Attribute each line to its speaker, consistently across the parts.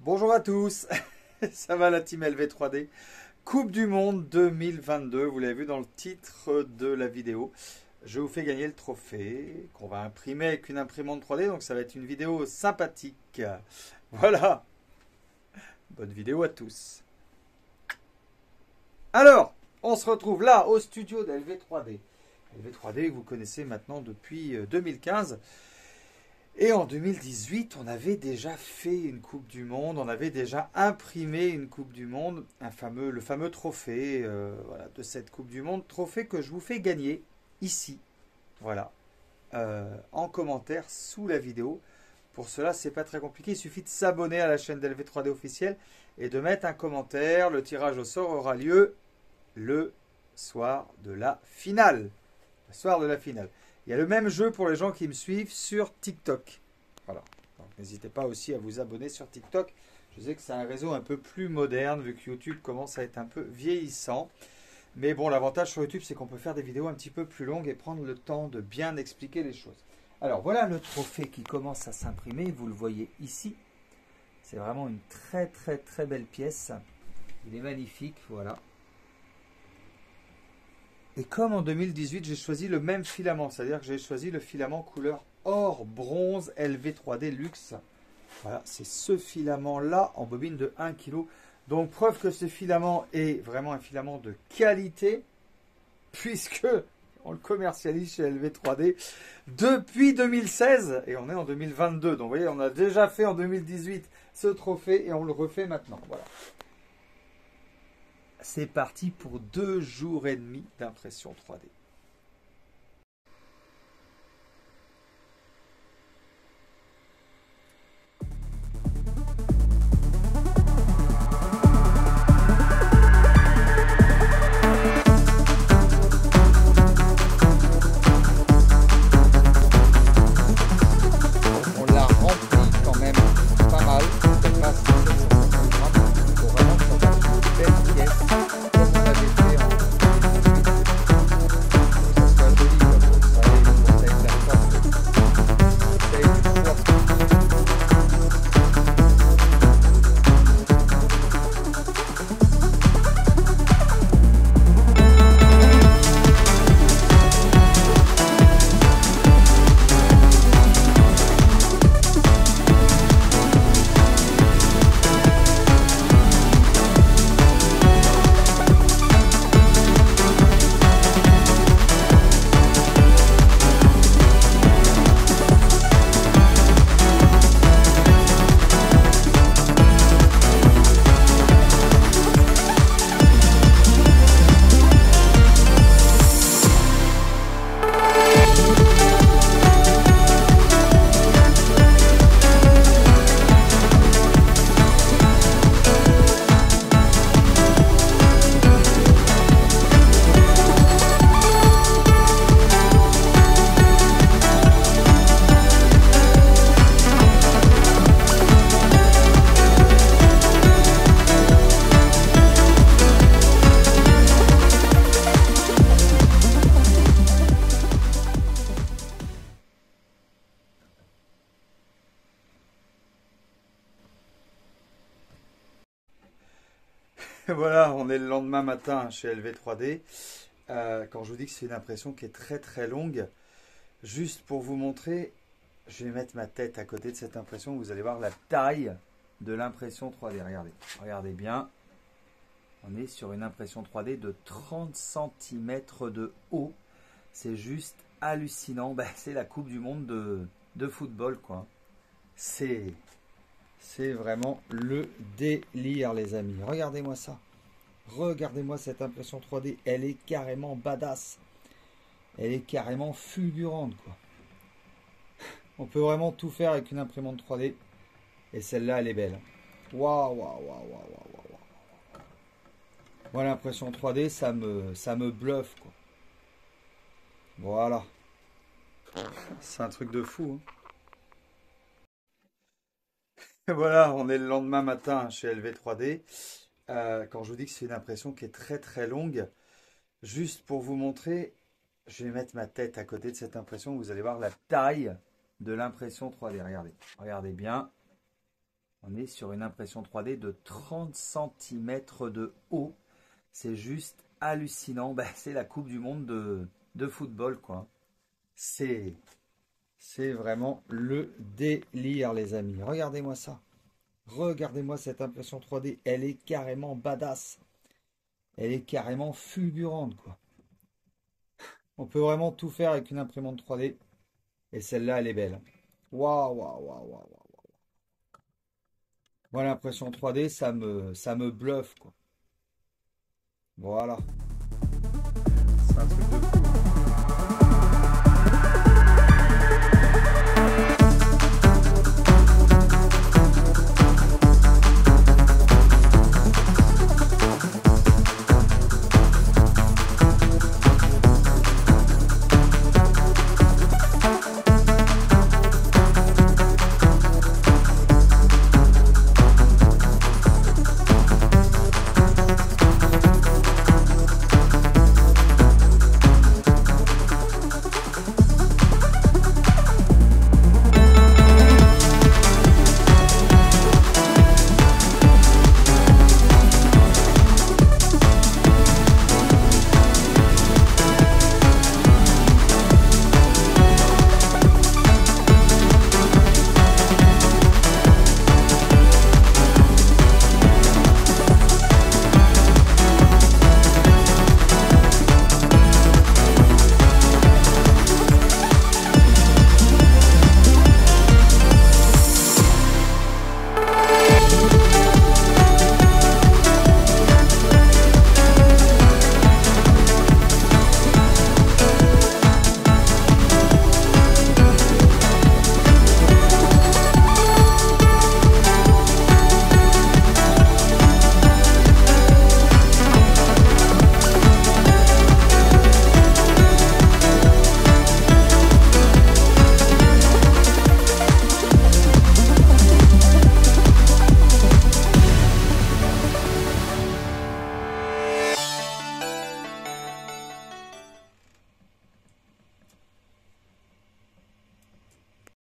Speaker 1: Bonjour à tous, ça va la team LV3D? Coupe du Monde 2022, vous l'avez vu dans le titre de la vidéo. Je vous fais gagner le trophée qu'on va imprimer avec une imprimante 3D, donc ça va être une vidéo sympathique. Voilà, bonne vidéo à tous. Alors, on se retrouve là au studio de LV3D. LV3D, vous connaissez maintenant depuis 2015. Et en 2018, on avait déjà fait une Coupe du Monde, on avait déjà imprimé une Coupe du Monde, le fameux trophée voilà, de cette Coupe du Monde, trophée que je vous fais gagner ici, voilà, en commentaire sous la vidéo. Pour cela, c'est pas très compliqué, il suffit de s'abonner à la chaîne d'LV3D officielle et de mettre un commentaire. Le tirage au sort aura lieu le soir de la finale. Le soir de la finale. Il y a le même jeu pour les gens qui me suivent sur TikTok. Voilà. N'hésitez pas aussi à vous abonner sur TikTok. Je sais que c'est un réseau un peu plus moderne vu que YouTube commence à être un peu vieillissant. Mais bon, l'avantage sur YouTube, c'est qu'on peut faire des vidéos un petit peu plus longues et prendre le temps de bien expliquer les choses. Alors voilà le trophée qui commence à s'imprimer. Vous le voyez ici. C'est vraiment une très belle pièce. Il est magnifique, voilà. Et comme en 2018, j'ai choisi le même filament, c'est-à-dire que j'ai choisi le filament couleur or bronze LV3D Luxe. Voilà, c'est ce filament-là en bobine de 1 kg. Donc preuve que ce filament est vraiment un filament de qualité, puisque on le commercialise chez LV3D depuis 2016 et on est en 2022. Donc vous voyez, on a déjà fait en 2018 ce trophée et on le refait maintenant. Voilà. C'est parti pour 2 jours et demi d'impression 3D. On l'a rempli quand même pas mal. Il passe 750 grammes. Il faut vraiment que ça fasse une belle pièce. Comme on avait fait en 2018. Que ça soit joli, quoi. Pour que ça ait de la force. Que ça ait du poids. Voilà, on est le lendemain matin chez LV3D. Quand je vous dis que c'est une impression qui est très longue, juste pour vous montrer, je vais mettre ma tête à côté de cette impression. Vous allez voir la taille de l'impression 3D. Regardez, regardez bien. On est sur une impression 3D de 30 cm de haut. C'est juste hallucinant. Ben, c'est la Coupe du Monde de football, quoi. C'est vraiment le délire, les amis. Regardez-moi ça. Regardez-moi cette impression 3D. Elle est carrément badass. Elle est carrément fulgurante, quoi. On peut vraiment tout faire avec une imprimante 3D. Et celle-là, elle est belle. Waouh. Moi, l'impression 3D, ça me bluffe, quoi. Voilà. C'est un truc de fou, hein. Voilà, on est le lendemain matin chez LV3D. Quand je vous dis que c'est une impression qui est très longue, juste pour vous montrer, je vais mettre ma tête à côté de cette impression. Vous allez voir la taille de l'impression 3D. Regardez, regardez bien. On est sur une impression 3D de 30 cm de haut. C'est juste hallucinant. Ben, c'est la Coupe du Monde de football, quoi. C'est vraiment le délire, les amis. Regardez-moi ça. Regardez-moi cette impression 3D. Elle est carrément badass. Elle est carrément fulgurante, quoi. On peut vraiment tout faire avec une imprimante 3D. Et celle-là, elle est belle. Waouh, waouh, waouh, waouh, waouh. Moi, l'impression 3D, ça me bluffe, quoi. Voilà. C'est un truc de fou.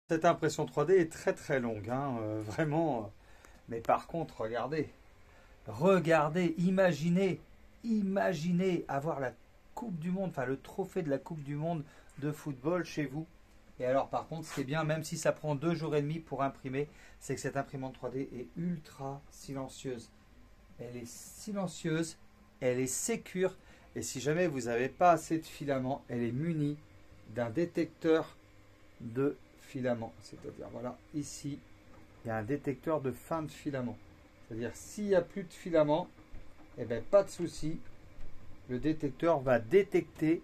Speaker 1: Cette impression 3D est très très longue, hein, vraiment. Mais par contre, regardez, imaginez avoir la Coupe du Monde, enfin le trophée de la Coupe du Monde de football chez vous. Et alors par contre, ce qui est bien, même si ça prend 2 jours et demi pour imprimer, c'est que cette imprimante 3D est ultra silencieuse. Elle est silencieuse, elle est sécure, et si jamais vous n'avez pas assez de filaments, elle est munie d'un détecteur de filament, c'est-à-dire voilà, ici il y a un détecteur de fin de filament, c'est-à-dire s'il n'y a plus de filament, eh bien pas de souci, le détecteur va détecter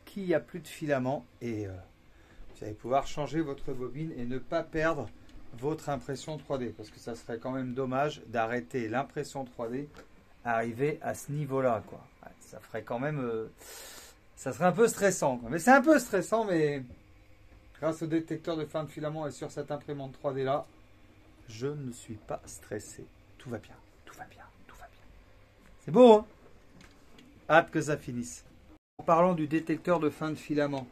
Speaker 1: qu'il n'y a plus de filament et vous allez pouvoir changer votre bobine et ne pas perdre votre impression 3D, parce que ça serait quand même dommage d'arrêter l'impression 3D arriver à ce niveau-là, quoi. Ouais, ça ferait quand même ça serait un peu stressant, quoi. Mais c'est un peu stressant, mais grâce au détecteur de fin de filament et sur cette imprimante 3D là, je ne suis pas stressé. Tout va bien, tout va bien, tout va bien. C'est beau, hein? Hâte que ça finisse. En parlant du détecteur de fin de filament,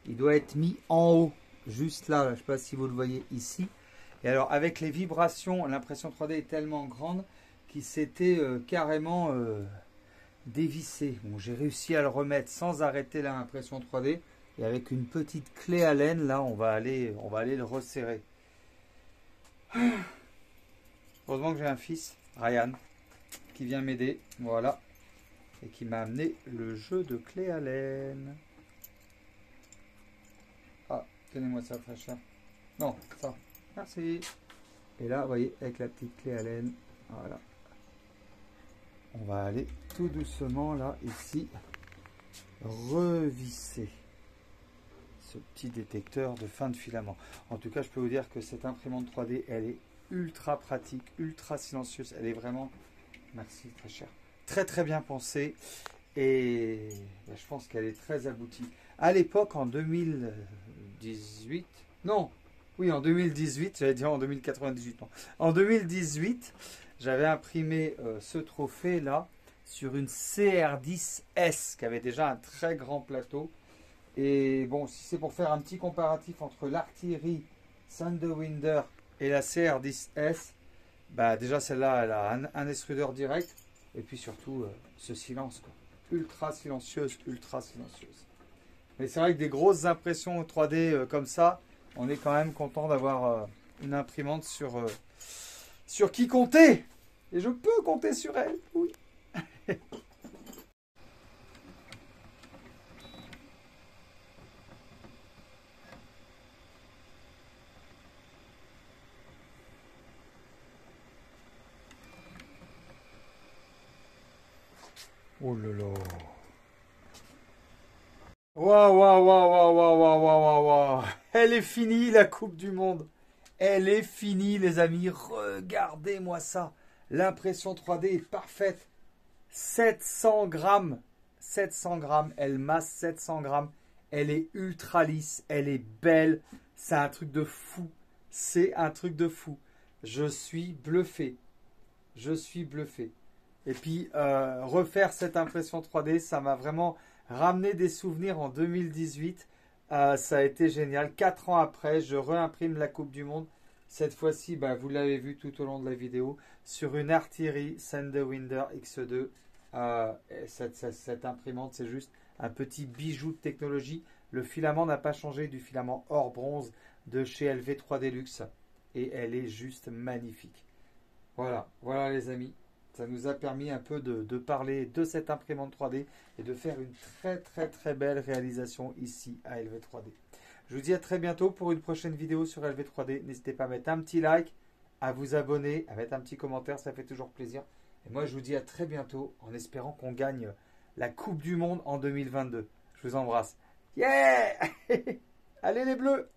Speaker 1: il doit être mis en haut, juste là, je ne sais pas si vous le voyez ici. Et alors avec les vibrations, l'impression 3D est tellement grande qu'il s'était carrément dévissé. Bon, j'ai réussi à le remettre sans arrêter l'impression 3D. Et avec une petite clé à laine, là, on va aller le resserrer. Heureusement que j'ai un fils, Ryan, qui vient m'aider, voilà, et qui m'a amené le jeu de clé à laine. Ah, tenez-moi ça, très cher. Non, ça, merci. Et là, vous voyez, avec la petite clé à laine, voilà. On va aller tout doucement, là, ici, revisser ce petit détecteur de fin de filament. En tout cas, je peux vous dire que cette imprimante 3D, elle est ultra pratique, ultra silencieuse. Elle est vraiment, merci très cher, très très bien pensée. Et je pense qu'elle est très aboutie. À l'époque, en 2018, non, oui, en 2018, j'allais dire en 2098, non. En 2018, j'avais imprimé ce trophée-là sur une CR10S qui avait déjà un très grand plateau. Et bon, si c'est pour faire un petit comparatif entre l'artillerie Thunderwinder et la CR10S, Bah, déjà, celle-là, elle a un extrudeur direct. Et puis surtout, ce silence, quoi. Ultra silencieuse, ultra silencieuse. Mais c'est vrai que des grosses impressions 3D comme ça, on est quand même content d'avoir une imprimante sur qui compter. Et je peux compter sur elle, oui. Oh là là. Waouh, waouh, waouh, waouh, waouh, waouh, waouh, waouh, waouh. Elle est finie, la Coupe du Monde. Elle est finie, les amis. Regardez-moi ça. L'impression 3D est parfaite. 700 grammes. 700 grammes. Elle masse 700 grammes. Elle est ultra lisse. Elle est belle. C'est un truc de fou. C'est un truc de fou. Je suis bluffé. Je suis bluffé. Et puis, refaire cette impression 3D, ça m'a vraiment ramené des souvenirs en 2018. Ça a été génial. 4 ans après, je réimprime la Coupe du Monde. Cette fois-ci, bah, vous l'avez vu tout au long de la vidéo, sur une Artillery Sanderwinder X2. Cette imprimante, c'est juste un petit bijou de technologie. Le filament n'a pas changé du filament hors bronze de chez LV3 Deluxe. Et elle est juste magnifique. Voilà, voilà les amis. Ça nous a permis un peu de parler de cette imprimante 3D et de faire une très très très belle réalisation ici à LV3D. Je vous dis à très bientôt pour une prochaine vidéo sur LV3D. N'hésitez pas à mettre un petit like, à vous abonner, à mettre un petit commentaire, ça fait toujours plaisir. Et moi je vous dis à très bientôt en espérant qu'on gagne la Coupe du Monde en 2022. Je vous embrasse. Yeah. Allez les Bleus!